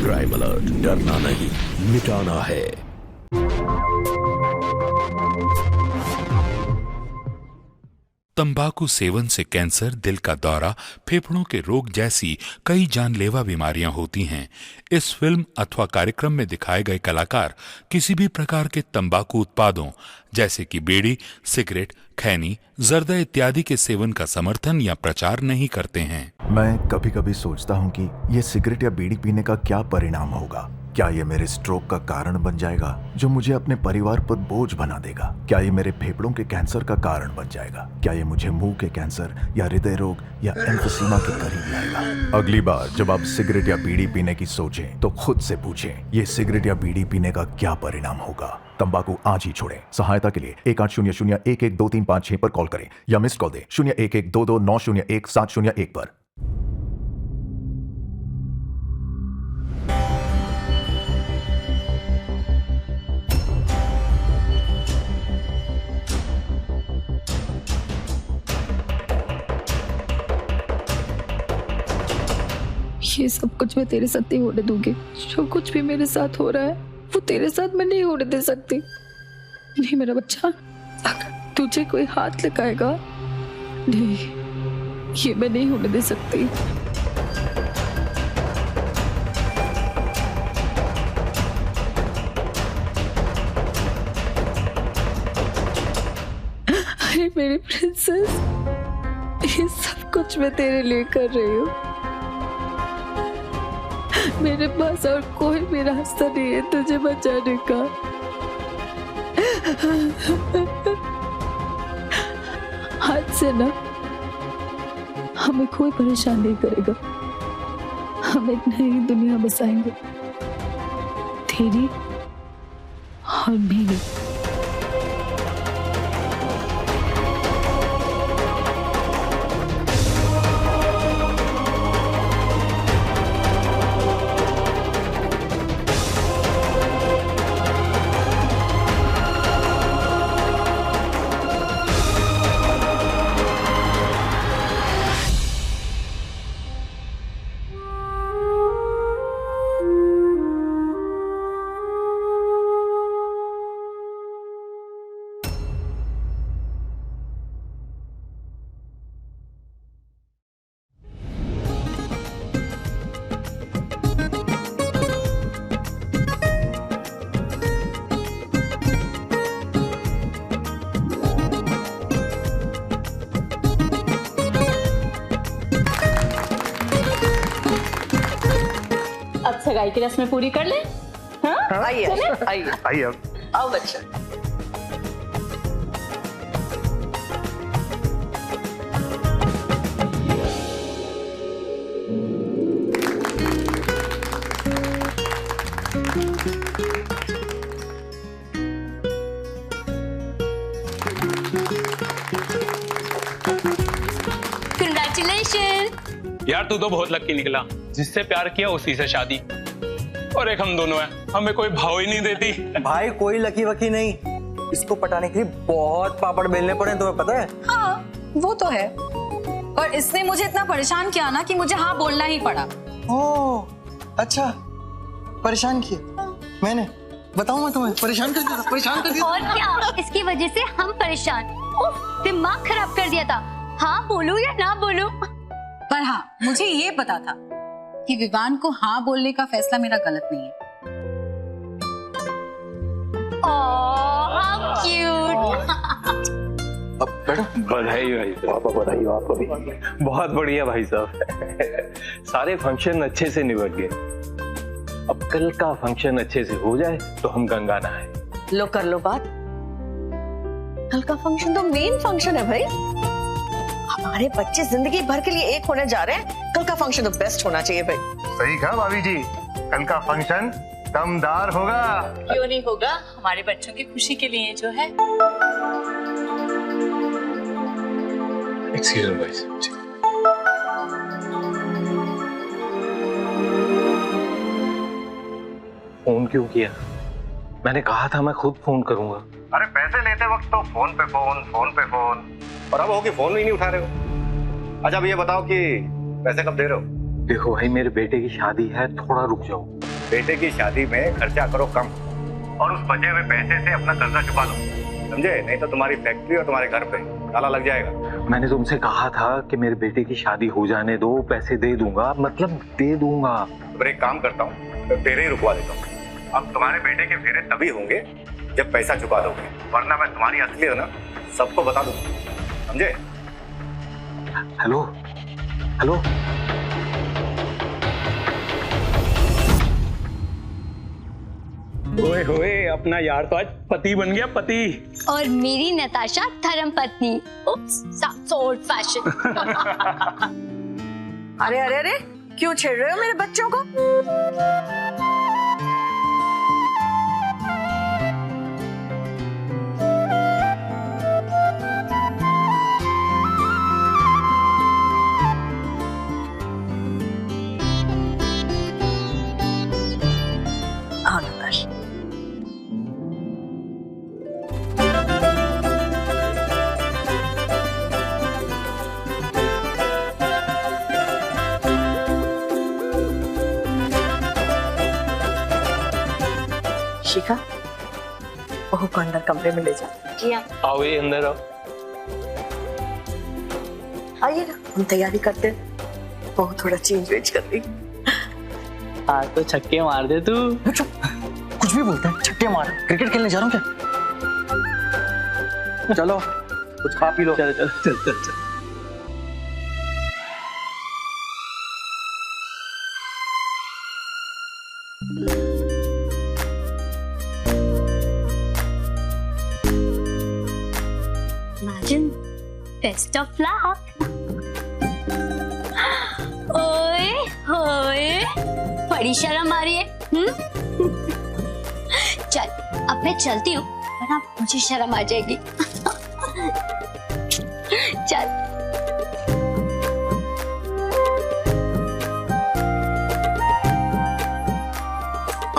Crime alert, डरना नहीं, मिटाना है। तंबाकू सेवन से कैंसर, दिल का दौरा, फेफड़ों के रोग जैसी कई जानलेवा बीमारियां होती हैं। इस फिल्म अथवा कार्यक्रम में दिखाए गए कलाकार किसी भी प्रकार के तंबाकू उत्पादों जैसे कि बीड़ी, सिगरेट, खैनी, जर्दा इत्यादि के सेवन का समर्थन या प्रचार नहीं करते हैं। मैं कभी कभी सोचता हूँ कि ये सिगरेट या बीड़ी पीने का क्या परिणाम होगा। क्या ये मेरे स्ट्रोक का कारण बन जाएगा, जो मुझे अपने परिवार पर बोझ बना देगा? क्या ये मेरे फेफड़ों के कैंसर का कारण बन जाएगा? क्या ये मुझे मुंह के कैंसर या हृदय रोग या एम्फीसीमा के करीब लाएगा? अगली बार जब आप सिगरेट या बीड़ी पीने की सोचें तो खुद से पूछें, ये सिगरेट या बीड़ी पीने का क्या परिणाम होगा? तंबाकू आज ही छोड़ें। सहायता के लिए 1800-112356 पर कॉल करें या मिस्ड कॉल दें 01122901-701 पर। ये सब कुछ मैं तेरे साथ नहीं होने दूंगी। जो कुछ भी मेरे साथ हो रहा है वो तेरे साथ मैं नहीं होने दे सकती। नहीं मेरा बच्चा, अगर तुझे कोई हाथ लगाएगा, नहीं, ये मैं नहीं होने दे सकती। अरे मेरी प्रिंसेस, ये सब कुछ मैं तेरे लिए कर रही हूँ। मेरे पास और कोई भी रास्ता नहीं है तुझे बचाने का। आज से ना हमें कोई परेशान नहीं करेगा। हम एक नई दुनिया बसाएंगे, तेरी और मेरी। सगाई की रस्में पूरी कर ले। हाँ? आइए आइए अब आओ बच्चा। Congratulations! यार तू तो बहुत लकी निकला, जिससे प्यार किया उसी से शादी। और एक हम दोनों हैं, हमें कोई भाव ही नहीं देती। भाई कोई लकी वकी नहीं, इसको पटाने के लिए बहुत पापड़ बेलने पड़े, तुम्हें पता है? हाँ वो तो है, और इसने मुझे इतना परेशान किया ना कि मुझे हाँ बोलना ही पड़ा। ओह अच्छा, परेशान किया मैंने? बताऊं मैं तुम्हें परेशान कर दिया? परेशान कर दिया और क्या, इसकी वजह से हम परेशान। दिमाग खराब कर दिया था। हाँ बोलूं या ना बोलूं? पर हाँ मुझे ये पता था कि विवान को हाँ बोलने का फैसला मेरा गलत नहीं है। How cute! अब बैठो। बधाई भाई साहब। बधाई हो आपको भी। बहुत बढ़िया भाई साहब, सारे फंक्शन अच्छे से निपट गए। अब कल का फंक्शन अच्छे से हो जाए तो हम गंगा नहाए। लो कर लो बात। कल का फंक्शन तो मेन फंक्शन है भाई। हमारे बच्चे जिंदगी भर के लिए एक होने जा रहे हैं, कल का फंक्शन तो बेस्ट होना चाहिए भाई। सही कहा भाभी जी, कल का फंक्शन दमदार होगा। क्यों नहीं होगा, हमारे बच्चों की खुशी के लिए जो है। एक्सक्यूज मी भाई साहब। फोन क्यों किया? मैंने कहा था मैं खुद फोन करूंगा। अरे पैसे लेते वक्त तो फोन पे फोन, फोन पे फोन, और अब हो कि फोन भी नहीं उठा रहे हो। अच्छा अब ये बताओ कि पैसे कब दे रहे हो? देखो भाई, मेरे बेटे की शादी है, थोड़ा रुक जाओ। बेटे की शादी में खर्चा करो कम और उस बचे हुए पैसे से अपना कर्जा चुका लो, समझे? नहीं तो तुम्हारी फैक्ट्री और तुम्हारे घर पे ताला लग जाएगा। मैंने तुमसे कहा था कि मेरे बेटे की शादी हो जाने दो, पैसे दे दूंगा, मतलब दे दूंगा। तो एक काम करता हूँ, तो फेरे ही रुकवा देता हूँ। अब तुम्हारे बेटे के फेरे तभी होंगे जब पैसा चुका दोगे, वरना मैं तुम्हारी असलियत ना सबको बता दूंगा, समझे? हेलो हेलो, ओए होए, अपना यार तो आज पति बन गया, पति। और मेरी नताशा धर्म पत्नी। So old fashion. अरे अरे अरे, क्यों छेड़ रहे हो मेरे बच्चों को? हाँ नताश, शिखा, बहू को अंदर कमरे में ले जा। जी हाँ। आओ ये अंदर आओ। आइए ना, हम तैयारी करते हैं। बहू थोड़ा चेंज वेंज कर ली। आज तो छक्के मार दे तू। कुछ भी बोलता है, छक्के मार। क्रिकेट खेलने जा रहा हूँ क्या? चलो कुछ खा पी लो। चल चल चल चल चल। Imagine, best of luck. ओए होए, बड़ी शर्म आ रही है। चल, अब मैं चलती हूँ, वरना मुझे शर्म आ जाएगी। चल।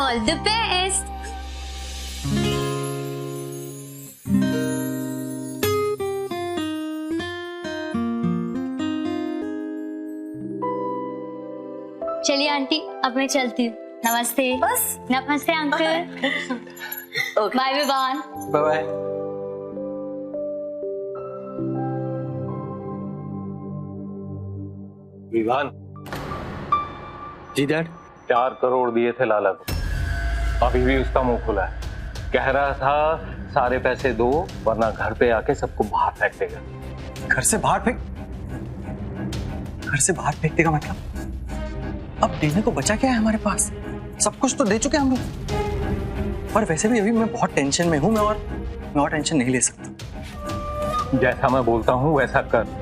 All the best. चलिए आंटी, अब मैं चलती हूँ। नमस्ते। बस? नमस्ते uncle. Bye Vivaan. Bye bye. Vivaan ji dad. 4 crore दिए थे लाला को, अभी भी उसका मुंह खुला है। कह रहा था सारे पैसे दो वरना घर पे आके सबको बाहर फेंक देगा। घर से बाहर फेंक? घर से बाहर फेंक देगा मतलब? अब देने को बचा क्या है हमारे पास? सब कुछ तो दे चुके हम लोग। पर वैसे भी अभी मैं बहुत टेंशन में हूं, मैं और टेंशन नहीं ले सकता। जैसा मैं बोलता हूँ वैसा कर।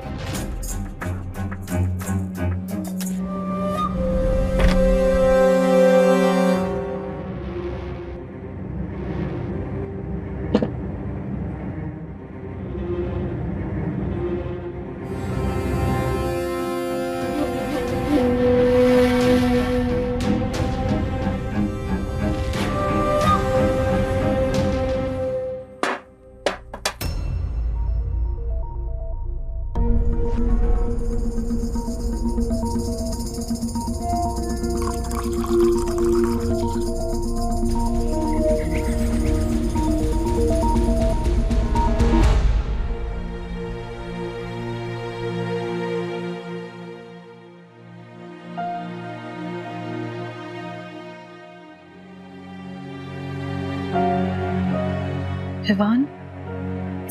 विवान,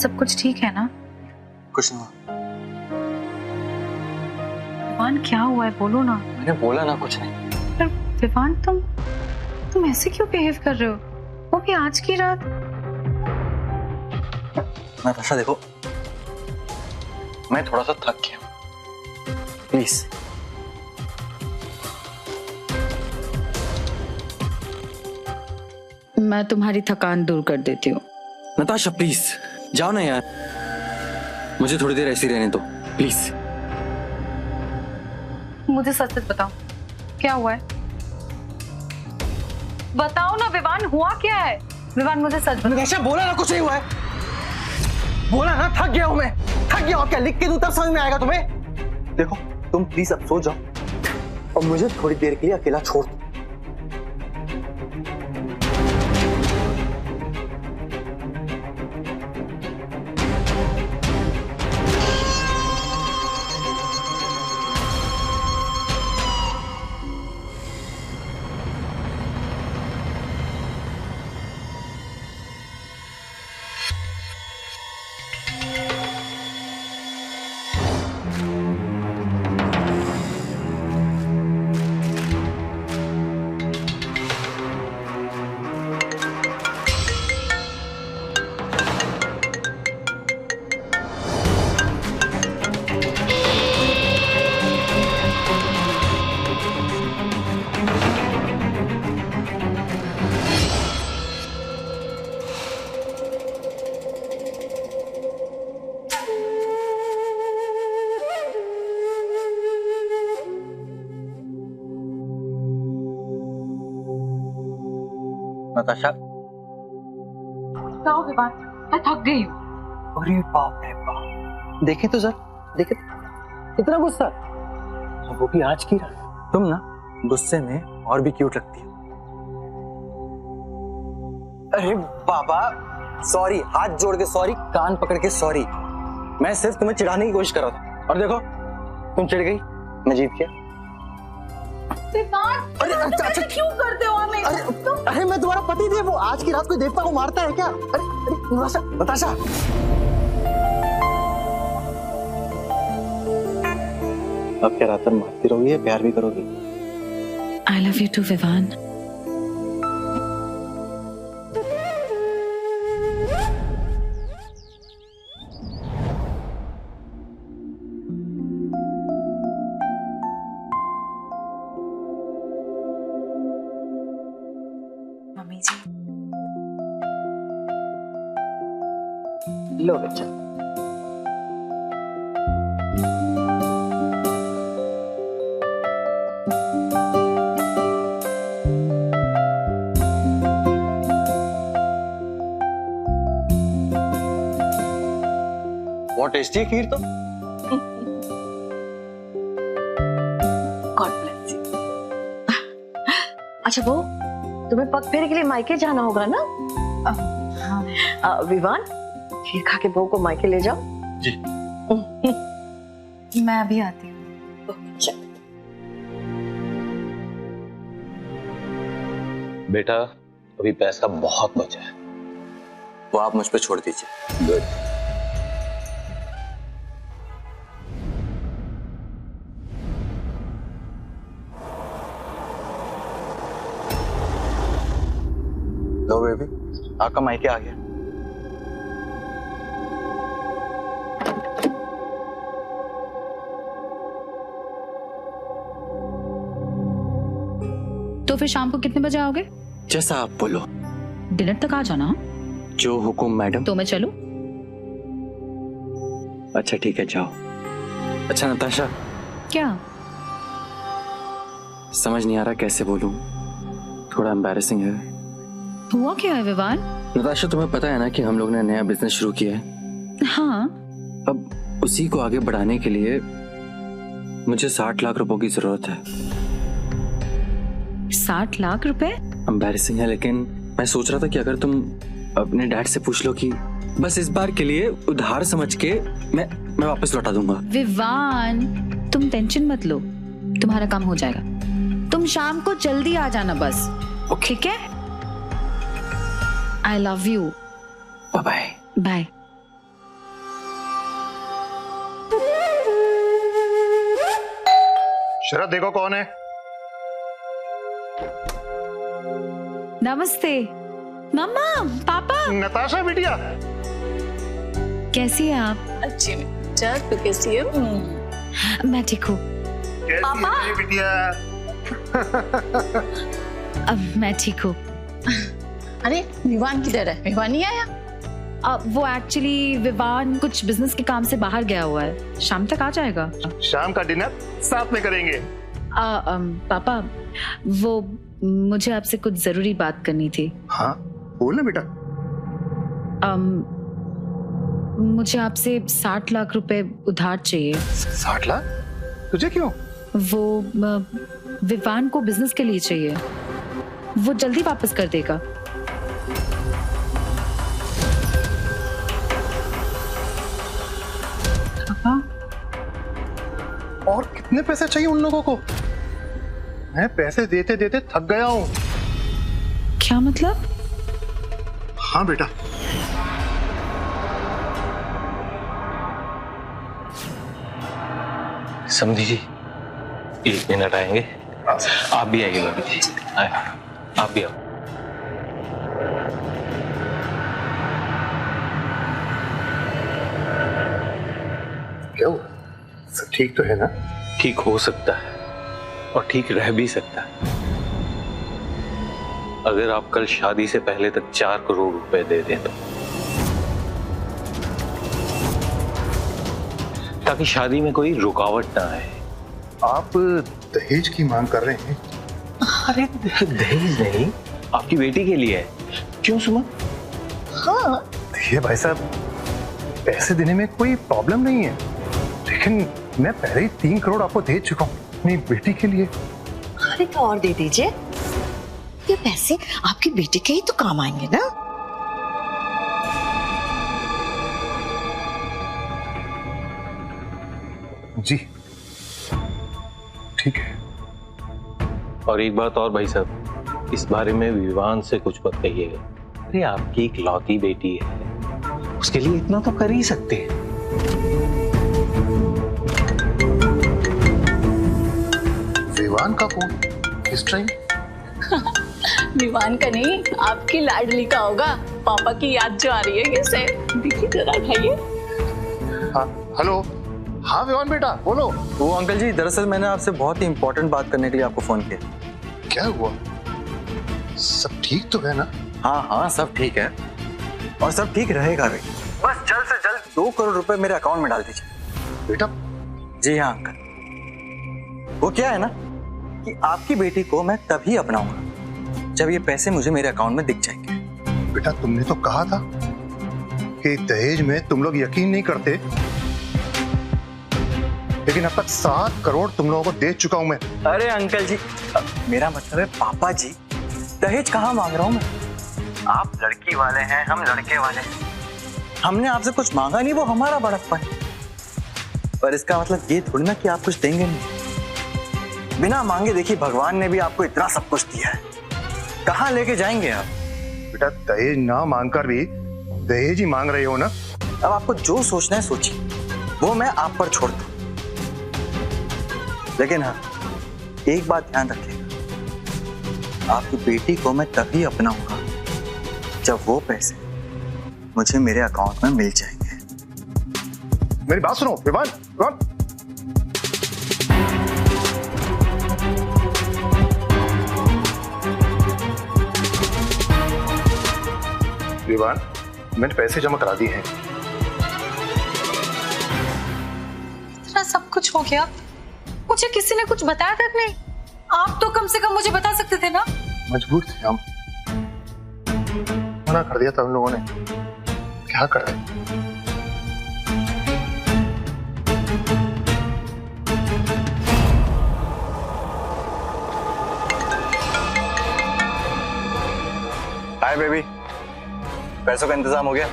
सब कुछ ठीक है ना? कुछ नहीं। विवान क्या हुआ है, बोलो ना। मैंने बोला ना कुछ नहीं। पर विवान, तुम ऐसे क्यों बिहेव कर रहे हो, वो भी आज की रात? नताशा देखो, मैं थोड़ा सा थक गया, प्लीज। मैं तुम्हारी थकान दूर कर देती हूँ। नताशा प्लीज जाओ ना यार, मुझे थोड़ी देर ऐसी रहने दो प्लीज। मुझे सच सच बताओ, क्या हुआ है? बताओ ना विवान, हुआ क्या है? विवान मुझे सच बताओ। नताशा बोला ना कुछ नहीं हुआ है, बोला ना थक गया हूं मैं, थक गया हूं। क्या लिख के दूं तब समझ में आएगा तुम्हें? देखो तुम प्लीज अब सो जाओ और मुझे थोड़ी देर के लिए अकेला छोड़ दो। नताशा। क्या हो विवान, मैं थक गई हूँ। अरे बाप रे बाप, देखे तो सर, देखे कितना गुस्सा, वो भी आज की रात। तुम ना गुस्से में और भी क्यूट लगती हो। अरे बाबा सॉरी, हाथ जोड़ के सॉरी, कान पकड़ के सॉरी। मैं सिर्फ तुम्हें चिढ़ाने की कोशिश कर रहा था और देखो तुम चिढ़ गई, मैं जीत गया। अरे अच्छा क्यों करते हो हमें? अरे मैं तुम्हारा पति थे, वो आज की रात कोई देवता को मारता है क्या? अरे नताशा, नताशा अब क्या रात भर मारती रहोगी या प्यार भी करोगी? I love you too Vivaan. Mummy जी, लो बच्चा। बहुत टेस्टी है खीर तो। God bless you. अच्छा वो तुम्हें पग फेरे के लिए मायके जाना होगा ना? विवान खीर खा के बहू को मायके ले जाओ। जी। मैं अभी आती हूँ। बेटा अभी पैसा बहुत बचा है, वो आप मुझ पे छोड़ दीजिए। गुड। लो बेबी, आपका मायके आ गया। तो फिर शाम को कितने बजे आओगे? जैसा आप बोलो। डिनर तक आ जाना। जो हुकुम मैडम। तो मैं चलूं? अच्छा ठीक है जाओ। अच्छा नताशा, क्या? समझ नहीं आ रहा कैसे बोलूं, थोड़ा एम्बैरेसिंग है। हुआ क्या है विवान? नताशा तुम्हें पता है ना कि हम लोग ने नया बिजनेस शुरू किया है। हाँ। अब उसी को आगे बढ़ाने के लिए मुझे 60 लाख रुपए की जरूरत है। 60 लाख रुपए? एम्बैरेसिंग है, लेकिन मैं सोच रहा था कि अगर तुम अपने डैड से पूछ लो कि बस इस बार के लिए उधार समझ के मैं वापस लौटा दूंगा। विवान तुम टेंशन मत लो, तुम्हारा काम हो जाएगा। तुम शाम को जल्दी आ जाना बस। ठीक है? I love you. Bye bye. Bye. Sharad देखो कौन है। नमस्ते मम्मा, पापा। नताशा बिटिया। कैसी है आप? अच्छी बेटा, तू कैसी है? मैं ठीक हूँ। पापा बिटिया। अब मैं ठीक हूँ। अरे विवान किधर है? विवान नहीं आया? वो एक्चुअली विवान कुछ बिजनेस के काम से बाहर गया हुआ है, शाम तक आ जाएगा। शाम का डिनर साथ में करेंगे। पापा वो मुझे आपसे कुछ जरूरी बात करनी थी। हाँ बोल ना बेटा। मुझे आपसे 60 लाख रुपए उधार चाहिए। 60 लाख? तुझे क्यों? वो विवान को बिजनेस के लिए चाहिए, वो जल्दी वापस कर देगा। और कितने पैसे चाहिए उन लोगों को? मैं पैसे देते देते थक गया हूँ। क्या मतलब? हाँ बेटा। समझी जी, 1 मिनट आएंगे। आप भी आइए भाभी जी, आए, आप भी आओ। क्या हुआ? सब ठीक तो है ना? ठीक हो सकता है और ठीक रह भी सकता है अगर आप कल शादी से पहले तक 4 करोड़ रुपए दे दें तो, ताकि शादी में कोई रुकावट ना आए। आप दहेज की मांग कर रहे हैं? अरे दहेज नहीं, आपकी बेटी के लिए है। क्यों सुमन? हाँ देखिए भाई साहब, पैसे देने में कोई प्रॉब्लम नहीं है, लेकिन मैं पहले ही 3 करोड़ आपको दे चुका हूँ अपनी बेटी के लिए। अरे तो और दे दीजिए, ये पैसे आपकी बेटी के ही तो काम आएंगे ना। जी ठीक है। और एक बात और भाई साहब, इस बारे में विवान से कुछ मत कहिएगा। अरे आपकी इकलौती बेटी है, उसके लिए इतना तो कर ही सकते हैं। विवान का फोन इस टाइम? विवान का नहीं, आपकी लाडली का होगा। पापा की याद जो आ रही है इसे, देखिए जरा उठाइए। हाँ हेलो, हाँ विवान बेटा बोलो। वो अंकल जी, दरअसल मैंने आपसे बहुत ही इंपॉर्टेंट बात करने के लिए आपको फोन किया। क्या हुआ? सब ठीक तो है ना? हाँ हाँ सब ठीक है, और सब ठीक रहेगा भी। बस जल्द से जल्द 2 करोड़ रुपए मेरे अकाउंट में डाल दीजिए। बेटा? जी हाँ अंकल, वो क्या है ना कि आपकी बेटी को मैं तभी अपनाऊंगा जब ये पैसे मुझे मेरे अकाउंट में दिख जाएंगे। बेटा तुमने तो कहा था कि दहेज में तुम लोग यकीन नहीं करते, लेकिन अब तक 7 करोड़ तुम लोगों को दे चुका हूं मैं। अरे अंकल जी, मेरा मतलब है पापा जी, दहेज कहाँ मांग रहा हूँ मैं? आप लड़की वाले हैं, हम लड़के वाले हैं। हमने आपसे कुछ मांगा नहीं, वो हमारा बड़प्पन है। पर इसका मतलब ये थोड़ी ना कि आप कुछ देंगे नहीं। बिना मांगे देखिए, भगवान ने भी आपको इतना सब कुछ दिया है, कहाँ लेके जाएंगे आप? बेटा दहेज ना मांगकर भी दहेज ही मांग रहे हो ना। अब आपको जो सोचना है सोचिए, वो मैं आप पर छोड़ता हूँ। लेकिन हाँ, एक बात ध्यान रखिएगा, आपकी बेटी को मैं तभी अपनाऊंगा जब वो पैसे मुझे मेरे अकाउंट में मिल जाएंगे। मेरी बात सुनो विवान, विवान मैंने पैसे जमा करा दिए हैं। इतना सब कुछ हो गया, मुझे किसी ने कुछ बताया तक नहीं। आप तो कम से कम मुझे बता सकते थे ना। मजबूर थे हम, मना कर दिया था उन लोगों ने, क्या कर रहे? हाय बेबी, पैसों का इंतजाम हो गया?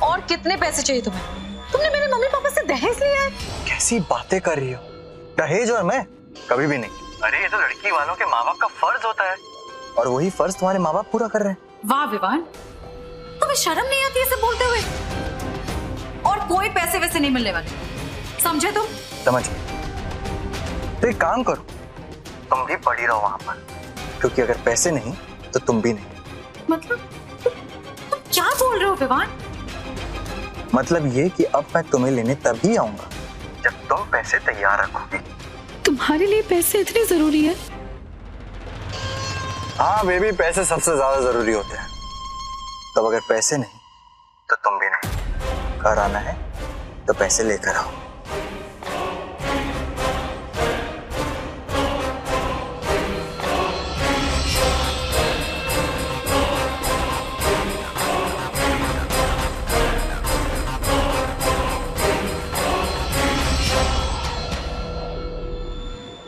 और कितने पैसे चाहिए तुम्हें? तुमने मेरे मम्मी पापा से दहेज लिया है? कैसी बातें कर रही हो? दहेज और मैं कभी भी नहीं। अरे ये तो लड़की वालों के माँ बाप का फर्ज होता है, और वही फर्ज तुम्हारे माँ बाप पूरा कर रहे हैं। वाह विवान, तुम्हें शर्म नहीं आती ऐसे बोलते हुए? और कोई पैसे वैसे नहीं मिलने वाले, समझे तुम? समझ गए। तो एक काम करो, तुम भी पड़ी रहो वहां पर, क्योंकि अगर पैसे नहीं तो तुम भी नहीं। मतलब तुम क्या बोल रहे हो विवान? मतलब ये कि अब मैं तुम्हें लेने तभी आऊंगा जब तुम पैसे तैयार रखोगी। तुम्हारे लिए पैसे इतने जरूरी है? हाँ बेबी, पैसे सबसे ज्यादा जरूरी होते हैं। तब अगर पैसे नहीं तो तुम भी नहीं। घर आना है तो पैसे लेकर आओ।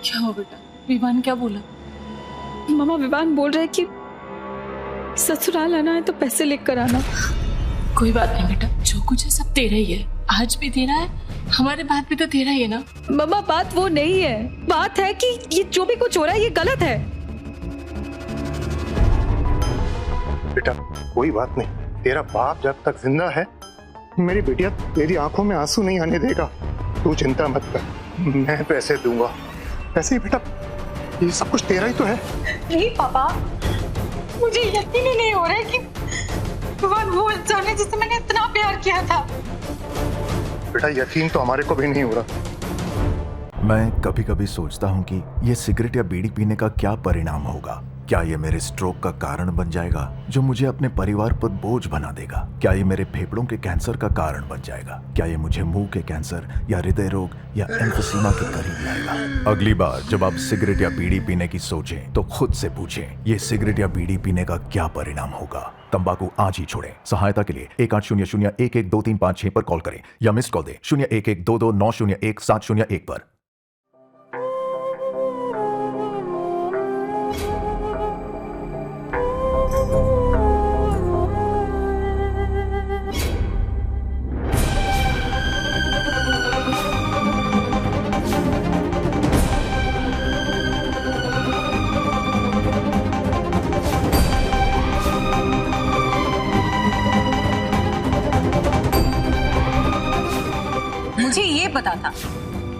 क्या हो बेटा, विवान क्या बोला? मामा विवान बोल रहे कि ससुराल आना है तो पैसे लेकर आना। कोई बात नहीं बेटा, जो कुछ है सब तेरा ही है। आज भी तेरा है, हमारे बाद भी तो तेरा ही है ना। मामा बात वो नहीं है, बात है कि ये जो भी कुछ हो रहा है ये गलत है। बेटा कोई बात नहीं, तेरा बाप जब तक जिंदा है मेरी बेटिया तेरी आंखों में आंसू नहीं आने देगा। तू चिंता मत कर, मैं पैसे दूंगा। पैसे बेटा, ये सब कुछ तेरा ही तो है। नहीं पापा, मुझे यकीन ही नहीं हो रहा है कि विवान वो इंसान है जिससे मैंने इतना प्यार किया था। बेटा यकीन तो हमारे को भी नहीं हो रहा। मैं कभी कभी सोचता हूँ कि ये सिगरेट या बीड़ी पीने का क्या परिणाम होगा। क्या ये मेरे स्ट्रोक का कारण बन जाएगा जो मुझे अपने परिवार पर बोझ बना देगा? क्या ये मेरे फेफड़ों के कैंसर का कारण बन जाएगा? क्या ये मुझे मुंह के कैंसर या हृदय रोग या एम्फीसीमा के करीब लाएगा? अगली बार जब आप सिगरेट या बीड़ी पीने की सोचें तो खुद से पूछें, ये सिगरेट या बीड़ी पीने का क्या परिणाम होगा? तंबाकू आज ही छोड़ें। सहायता के लिए 1800-112356 पर कॉल करें या मिस्ड कॉल दें 01122901-701 पर। मुझे ये पता था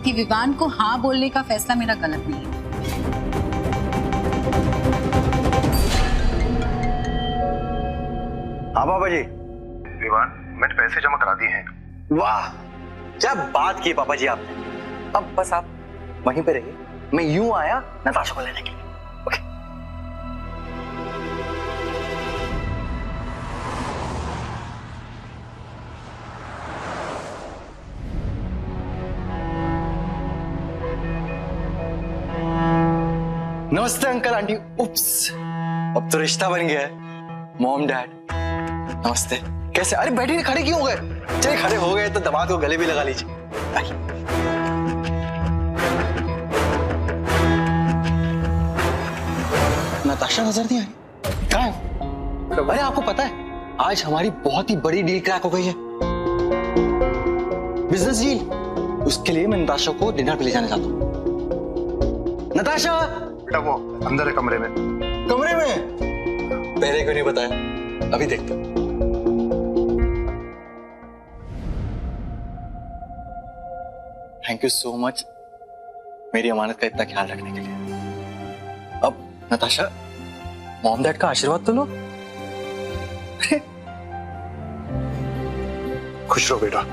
कि विवान को हाँ बोलने का फैसला मेरा गलत नहीं है। हाँ पापा जी। विवान, मैंने पैसे जमा करा दिए हैं। वाह, क्या बात की पापा जी आपने। अब बस आप वहीं पे रहिए, मैं यूं आया नताशा को लेने के लिए। ओके। नमस्ते अंकल आंटी। उप्स, अब तो रिश्ता बन गया है। मॉम डैड नमस्ते। कैसे? अरे बैठिए, खड़े क्यों हो गए? चलिए खड़े हो गए तो दामाद को गले भी लगा लीजिए। नताशा नजर नहीं आ रही? कहाँ है? अरे आपको पता है आज हमारी बहुत ही बड़ी डील क्रैक हो गई है, बिजनेस डील। उसके लिए मैं नताशा को डिनर पे ले जाने चाहता हूँ। नताशा वो अंदर है कमरे में। कमरे में? पहले क्यों नहीं बताया? अभी देखते। थैंक यू सो मच मेरी अमानत का इतना ख्याल रखने के लिए। अब नताशा, मॉम डैड का आशीर्वाद तो लो। खुश रहो बेटा।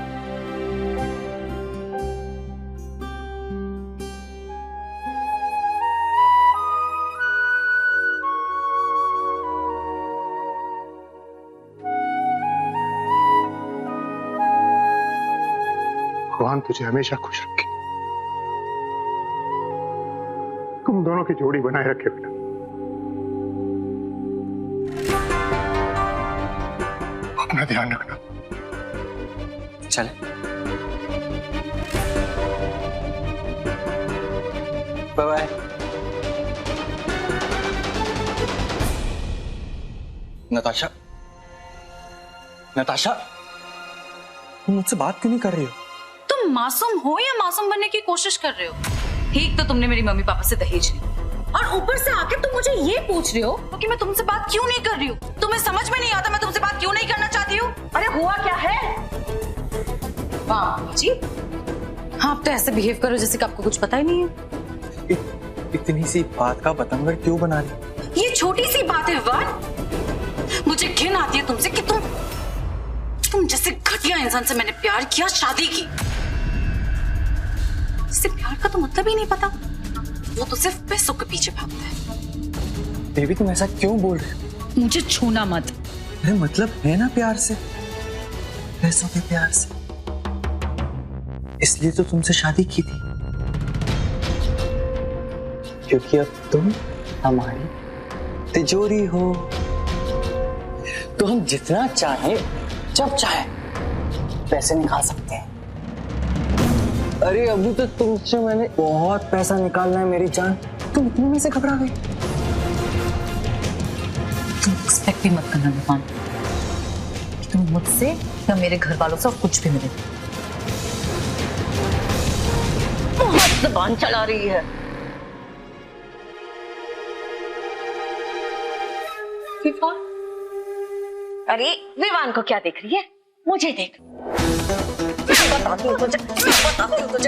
भगवान तुझे हमेशा खुश रखे, तुम दोनों की जोड़ी बनाए रखे बेटा। अपना ध्यान रखना। चले। Bye bye. नताशा, नताशा, तुम मुझसे बात क्यों नहीं कर रही हो? तुम मासूम हो या मासूम बनने की कोशिश कर रहे हो? ठीक तो तुमने मेरी मम्मी पापा से दहेज लिया और ऊपर से आके तुम मुझे ये पूछ रहे हो कि मैं तुमसे बात क्यों नहीं कर रही हूँ? तुम्हें समझ में नहीं आता मैं तुमसे बात क्यों नहीं करना चाहती हूँ? अरे हुआ क्या है? वाह जी, हाँ आप तो ऐसे बिहेव करो जैसे कि आपको कुछ पता ही नहीं है। इतनी सी बात का बतंगड़ क्यों बना रही? ये छोटी सी बात है विवान। मुझे घिन आती है तुमसे कि तुम जैसे घटिया इंसान से मैंने प्यार किया, शादी की। इससे प्यार का तो मतलब ही नहीं पता, वो तो सिर्फ पैसों के पीछे भागता है। देवी तुम ऐसा क्यों बोल रहे हो? मुझे छूना मत। अरे मतलब है ना प्यार से, पैसों के प्यार से, इसलिए तो तुमसे शादी की थी, क्योंकि अब तुम हमारी तिजोरी हो, तो हम जितना चाहे जब चाहे पैसे निकाल सकते हैं। अरे अभी तो तुमसे मैंने बहुत पैसा निकालना है मेरी जान, तुम इतने में से घबरा गई। तुम एक्सपेक्ट भी मत करना विवान, तुम मुझसे या मेरे घर वालों से कुछ भी मिले। बहुत ज़बान चला रही है। विवान, अरे विवान को क्या देख रही है? मुझे देख। बताती हूँ तुझे,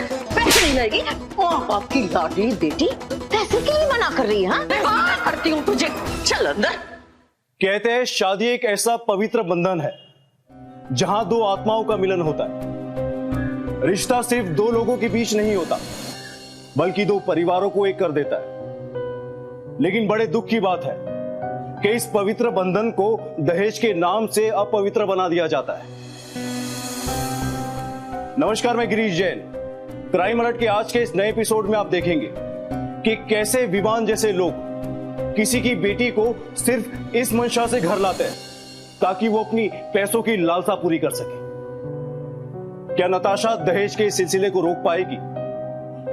पैसे नहीं लगेगी। माँ बाप की लाडली बेटी पैसे के लिए मना कर रही है? हाँ? करती हूँ तुझे, चल अंदर। कहते हैं शादी एक ऐसा पवित्र बंधन है जहां दो आत्माओं का मिलन होता है। रिश्ता सिर्फ दो लोगों के बीच नहीं होता, बल्कि दो परिवारों को एक कर देता है। लेकिन बड़े दुख की बात है कि इस पवित्र बंधन को दहेज के नाम से अपवित्र बना दिया जाता है। नमस्कार, मैं गिरीश जैन। क्राइम अलर्ट के आज के इस नए एपिसोड में आप देखेंगे कि कैसे विवान जैसे लोग किसी की बेटी को सिर्फ इस मंशा से घर लाते हैं ताकि वो अपनी पैसों की लालसा पूरी कर सके। क्या नताशा दहेज के सिलसिले को रोक पाएगी?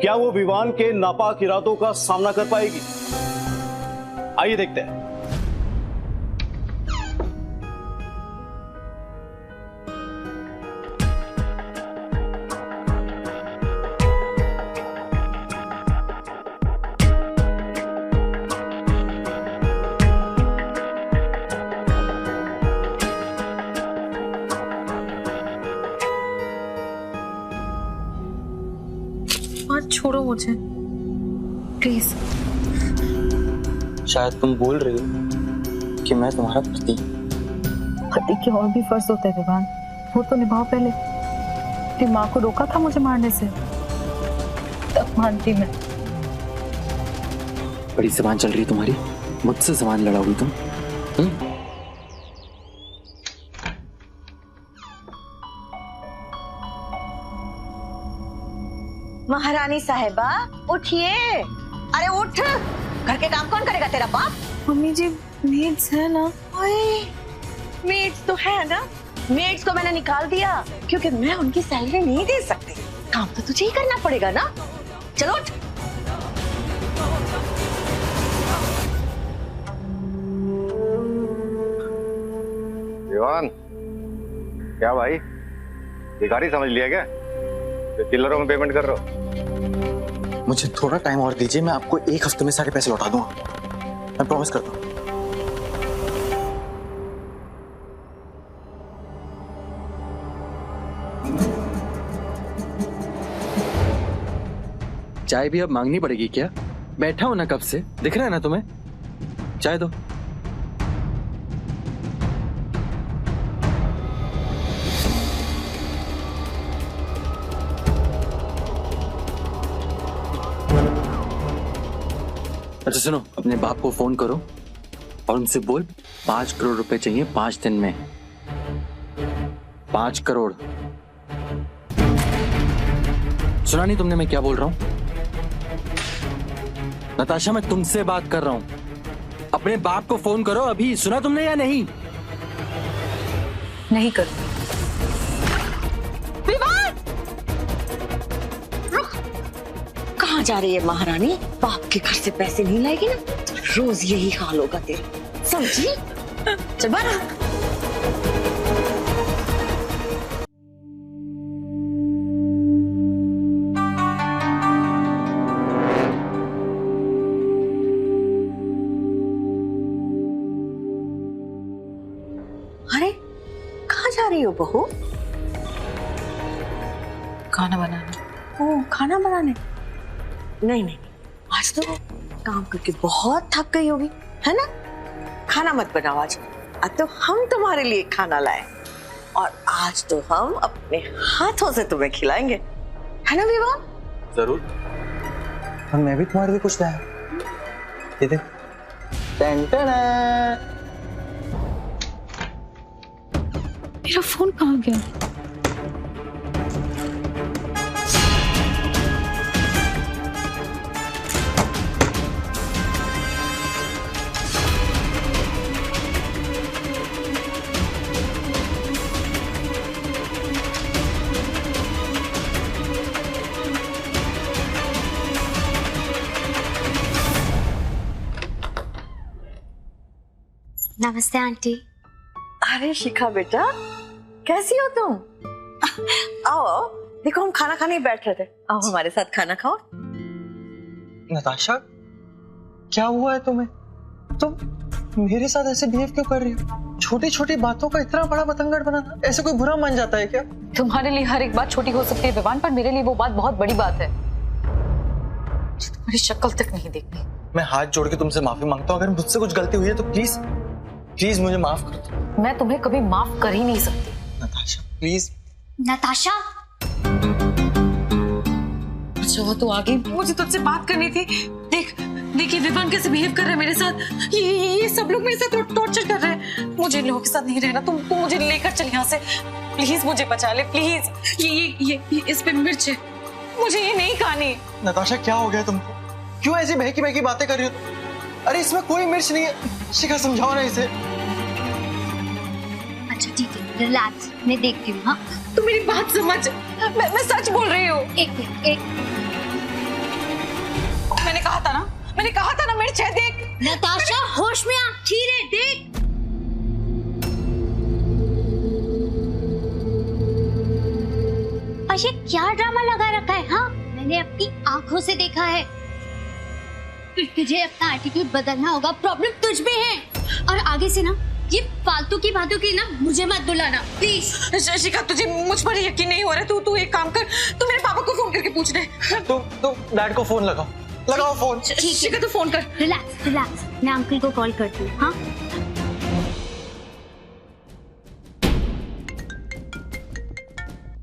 क्या वो विवान के नापाक इरादों का सामना कर पाएगी? आइए देखते हैं। छोड़ो मुझे प्लीज। शायद तुम बोल रही हो कि मैं तुम्हारा पति। पति के और भी फर्ज होते हैं विवान, वो तो निभाओ पहले। तेरी माँ को रोका था मुझे मारने से, तब मानती मैं। बड़ी जबान चल रही तुम्हारी, मुझसे जबान लड़ाओगी तुम? महारानी साहिबा उठिए, अरे उठ। घर के काम कौन करेगा, तेरा बाप? मम्मी जी मेड्स है ना। ओए, मेड्स तो है ना। मेड्स को मैंने निकाल दिया क्योंकि मैं उनकी सैलरी नहीं दे सकती। काम तो तुझे ही करना पड़ेगा ना। चलो उठ। विवान, क्या भाई भिखारी समझ लिया क्या? चिल्लरों में पेमेंट कर रहे हो? मुझे थोड़ा टाइम और दीजिए, मैं आपको 1 हफ्ते में सारे पैसे लौटा दूंगा। मैं प्रॉमिस करता हूँ। चाय भी अब मांगनी पड़ेगी क्या? बैठा हूं ना कब से, दिख रहा है ना तुम्हें? चाय दो। अच्छा सुनो, अपने बाप को फोन करो और उनसे बोल 5 करोड़ रुपए चाहिए 5 दिन में। 5 करोड़। सुना नहीं तुमने मैं क्या बोल रहा हूं? नताशा, मैं तुमसे बात कर रहा हूं। अपने बाप को फोन करो अभी। सुना तुमने या नहीं? नहीं कर। कहाँ जा रही है महारानी? बाप के घर से पैसे नहीं लाएगी ना, रोज यही हाल होगा तेरा, समझी? चल बाहर। अरे कहाँ जा रही हो बहू? खाना बनाने। ओ, खाना बनाने? नहीं नहीं, आज तो काम करके बहुत थक गई होगी, है ना? खाना मत बनाओ आज तो हम तुम्हारे लिए खाना लाए और आज तो हम अपने हाथों से तुम्हें खिलाएंगे, है ना विवान? जरूर। और मैं भी तुम्हारे लिए कुछ लाया। ये देख। मेरा फोन कहाँ गया? नमस्ते आंटी। अरे शिखा बेटा, कैसी हो तुम? आओ आओ, देखो हम खाना खाने बैठ रहे थे, आओ हमारे साथ खाना खाओ। नताशा, क्या हुआ है तुम्हें? तुम मेरे साथ ऐसे बिहेव क्यों कर रही हो? छोटी छोटी बातों का इतना बड़ा बतंगड़ बनाना, ऐसे कोई बुरा मान जाता है क्या? तुम्हारे लिए हर एक बात छोटी हो सकती है विवान, पर मेरे लिए वो बात बहुत बड़ी बात है। तुम्हारी शक्ल तक नहीं देखनी। मैं हाथ जोड़ के तुमसे माफी मांगता हूँ, अगर मुझसे कुछ गलती हुई है तो प्लीज प्लीज मुझे माफ कर दो। मैं तुम्हें कभी माफ कर ही नहीं सकती। नताशा प्लीज। नताशा, अच्छा वो तो आ गई, मुझे तुझसे बात करनी थी। देख देखिए विवान कैसे बिहेव कर रहा है मेरे साथ। ये सब लोग मेरे साथ टॉर्चर कर रहे हैं। मुझे इन लोगों के साथ नहीं रहना। तुम मुझे लेकर चल यहाँ से प्लीज, मुझे बचा ले प्लीज। ये इस पे मिर्च है, मुझे ये नहीं खानी। नताशा क्या हो गया तुमको? क्यों ऐसी बहकी बहकी बातें कर रही हो? अरे इसमें कोई मिर्च नहीं है। शिखा समझाओ ना इसे। अच्छा ठीक है, रिलैक्स, मैं देखती हूँ। हाँ तू मेरी बात समझ, मैं सच बोल रही हूँ। एक मैंने कहा था ना मिर्च है, देख। नताशा होश में आ, धीरे देख। और ये क्या ड्रामा लगा रखा है? हाँ मैंने अपनी आंखों से देखा है। तुझे अपना एटीट्यूड बदलना होगा, प्रॉब्लम तुझ में है। और आगे से ना ये फालतू की बातों की ना मुझे मत बुलाना प्लीज। शिखा तुझे मुझ पर यकीन नहीं हो रहा। तू एक काम कर, तू मेरे पापा को फोन करके पूछ ले। तुम डैड को फोन लगाओ फोन। शिखा तू फोन कर। रिलैक्स, मैं अंकल को कॉल करती हूँ। हाँ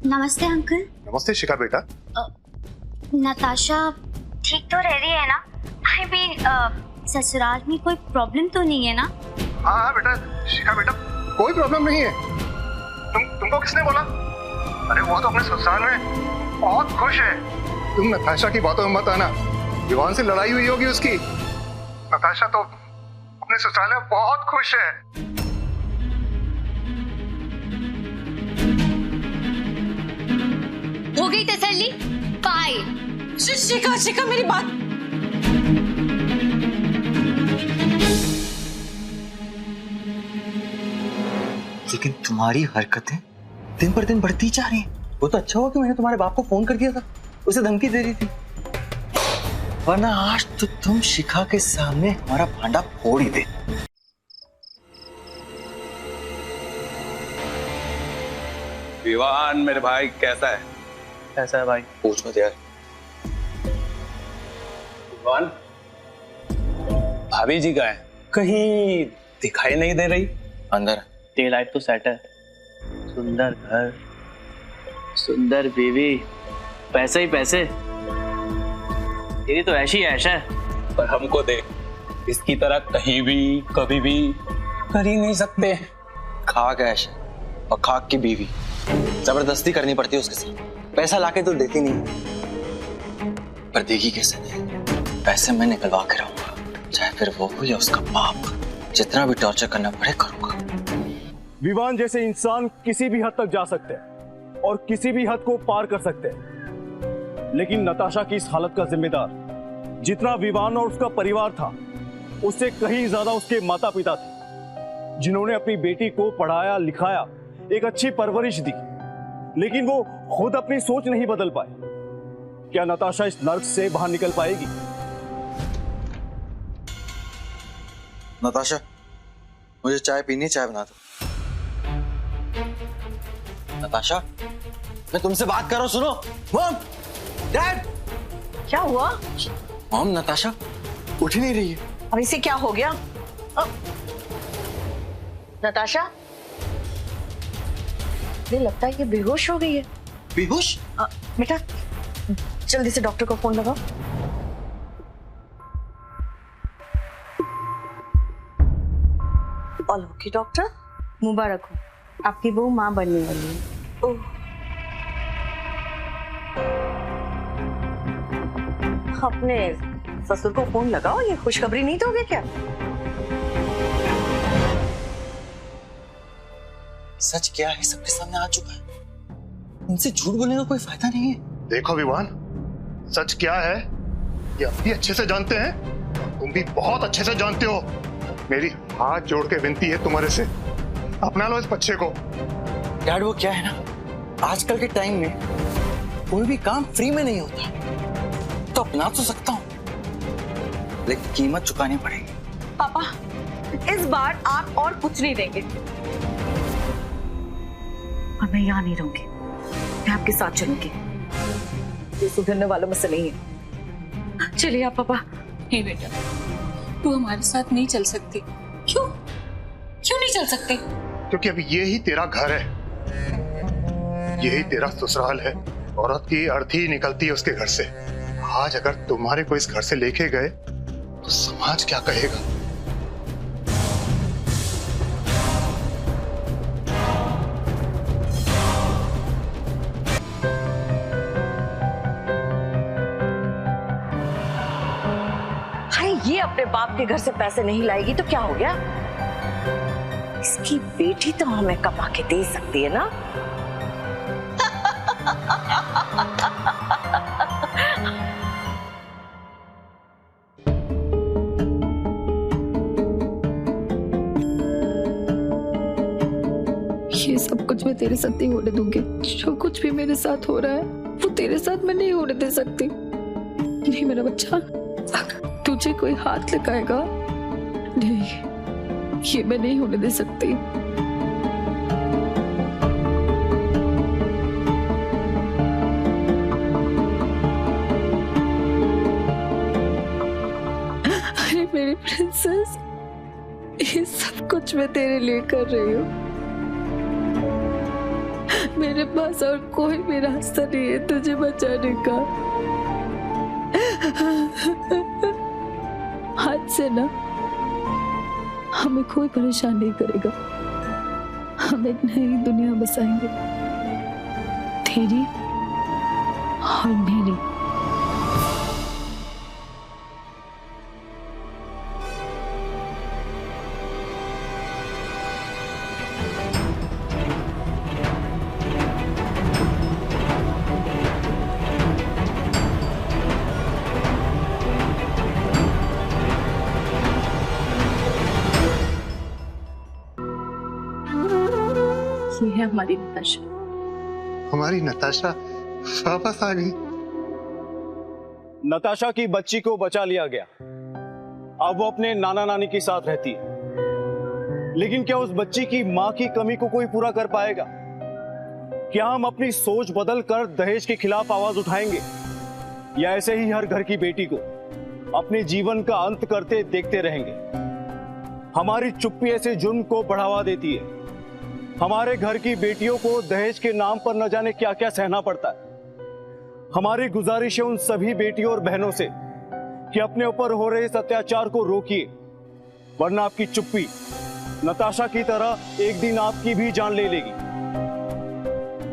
नमस्ते अंकल। नमस्ते शिखा बेटा। नताशा ठीक तो रह रही है ना? आई मीन ससुराल में कोई प्रॉब्लम तो नहीं है ना? हाँ बेटा, शिखा बेटा कोई प्रॉब्लम नहीं है। तुमको किसने बोला? अरे वो तो अपने ससुराल में बहुत खुश है। तुम नताशा की बातों में मत आना। विवान से लड़ाई हुई होगी उसकी। नताशा तो अपने ससुराल में बहुत खुश है। हो गई तसल्ली? बाय। शिखा मेरी बात। लेकिन तुम्हारी हरकतें दिन पर दिन बढ़ती जा रही हैं। वो तो अच्छा हुआ कि मैंने तुम्हारे बाप को फोन कर दिया था, उसे धमकी दे रही थी, वरना आज तो तुम शिखा के सामने हमारा भांडा फोड़ ही दे। विवान मेरे भाई कैसा है? कैसा है भाई? पूछ मत यार। विवान भाभी जी का है, कहीं दिखाई नहीं दे रही। अंदर डे लाइफ तो सेट है, सुंदर घर, सुंदर बीवी, पैसे ही पैसे। तेरी तो ऐशी ऐश है। पर हमको देख, इसकी तरह कहीं भी कभी भी कर ही नहीं सकते। खाक ऐश और खाक की बीवी, जबरदस्ती करनी पड़ती है उसके साथ। पैसा लाके तो देती नहीं, पर देगी कैसे नहीं? पैसे मैं निकलवा के रहूंगा, चाहे फिर वो हो या उसका बाप। जितना भी टॉर्चर करना पड़े करूंगा। विवान जैसे इंसान किसी भी हद तक जा सकते हैं और किसी भी हद को पार कर सकते हैं, लेकिन नताशा की इस हालत का जिम्मेदार जितना विवान और उसका परिवार था, उससे कहीं ज्यादा उसके माता पिता थे, जिन्होंने अपनी बेटी को पढ़ाया लिखाया, एक अच्छी परवरिश दी, लेकिन वो खुद अपनी सोच नहीं बदल पाए। क्या नताशा इस नर्क से बाहर निकल पाएगी? नताशा, मुझे चाय पीनी, चाय बना दो। नताशा, मैं तुमसे बात कर रहा हूं, सुनो। Mom, dad. क्या हुआ? मॉम, नताशा उठ ही नहीं रही है। अब इसे क्या हो गया? नताशा, मुझे लगता है ये बेहोश हो गई है। बेहोश? बेटा जल्दी से डॉक्टर को फोन लगाओ। ओके डॉक्टर, मुबारक हो, आपकी बहू माँ बनने वाली है। अपने ससुर को फोन लगाओ, ये खुशखबरी नहीं दोगे क्या? सच क्या है सबके सामने आ चुका है, इनसे झूठ बोलने का कोई फायदा नहीं है। देखो विवान, सच क्या है ये आप भी अच्छे से जानते हैं, तुम भी बहुत अच्छे से जानते हो। मेरी हाथ जोड़ के विनती है तुम्हारे से, अपना लो इस बच्चे को। डैड, वो क्या है ना, आजकल के टाइम में कोई भी काम फ्री में नहीं होता, तो अपना तो सकता हूँ, लेकिन कीमत चुकानी पड़ेगी। पापा, इस बार आप और कुछ नहीं देंगे और मैं यहाँ नहीं रहूंगी, मैं आपके साथ चलूंगी। ये सुधरने वालों में से नहीं है। चलिए आप पापा। नहीं बेटा, तू हमारे साथ नहीं चल सकती। क्यों नहीं चल सकती? क्योंकि अभी ये ही तेरा घर है, यही तेरा ससुराल है। औरत की अर्थी निकलती है उसके घर से। आज अगर तुम्हारे को इस घर से लेके गए समाज क्या कहेगा? ये अपने बाप के घर से पैसे नहीं लाएगी तो क्या हो गया? इसकी बेटी तो हमें कमा के दे सकती है ना? ये सब कुछ मैं तेरे साथ नहीं होने दूंगी। जो कुछ भी मेरे साथ हो रहा है वो तेरे साथ मैं नहीं होने दे सकती। नहीं मेरा बच्चा, तुझे कोई हाथ लगाएगा, नहीं, ये मैं नहीं होने दे सकती। अरे मेरी प्रिंसेस, ये सब कुछ मैं तेरे लिए कर रही हूँ। मेरे पास और कोई भी रास्ता नहीं है तुझे बचाने का। आज से ना हमें कोई परेशान नहीं करेगा। हम एक नई दुनिया बसाएंगे, तेरी और मेरी। ये है हमारी नताशा। हमारी नताशा वापस आ गई। नताशा की बच्ची को बचा लिया गया। अब वो अपने नाना नानी के साथ रहती है। लेकिन क्या उस बच्ची की मां की कमी को कोई पूरा कर पाएगा? क्या हम अपनी सोच बदल कर दहेज के खिलाफ आवाज उठाएंगे, या ऐसे ही हर घर की बेटी को अपने जीवन का अंत करते देखते रहेंगे? हमारी चुप्पी ऐसे जुर्म को बढ़ावा देती है। हमारे घर की बेटियों को दहेज के नाम पर न जाने क्या क्या सहना पड़ता है। हमारी गुजारिश है उन सभी बेटियों और बहनों से कि अपने ऊपर हो रहे इस अत्याचार को रोकिए, वरना आपकी चुप्पी नताशा की तरह एक दिन आपकी भी जान ले लेगी।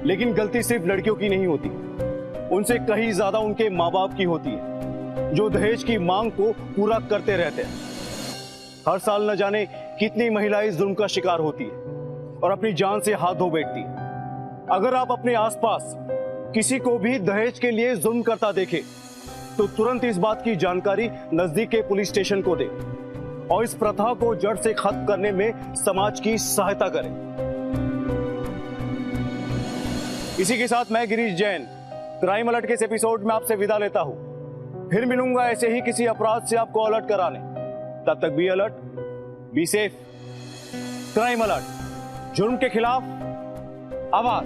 लेकिन गलती सिर्फ लड़कियों की नहीं होती, उनसे कहीं ज्यादा उनके माँ बाप की होती है, जो दहेज की मांग को पूरा करते रहते हैं। हर साल न जाने कितनी महिलाएं इस जुल्म का शिकार होती है और अपनी जान से हाथ धो बैठती है। अगर आप अपने आसपास किसी को भी दहेज के लिए जुल्म करता देखें, तो तुरंत इस बात की जानकारी नजदीक के पुलिस स्टेशन को दें और इस प्रथा को जड़ से खत्म करने में समाज की सहायता करें। इसी के साथ मैं गिरीश जैन क्राइम अलर्ट के इस एपिसोड में आपसे विदा लेता हूं। फिर मिलूंगा ऐसे ही किसी अपराध से आपको अलर्ट कराने। तब तक be alert, be safe. Crime alert, जुर्म के खिलाफ आवाज।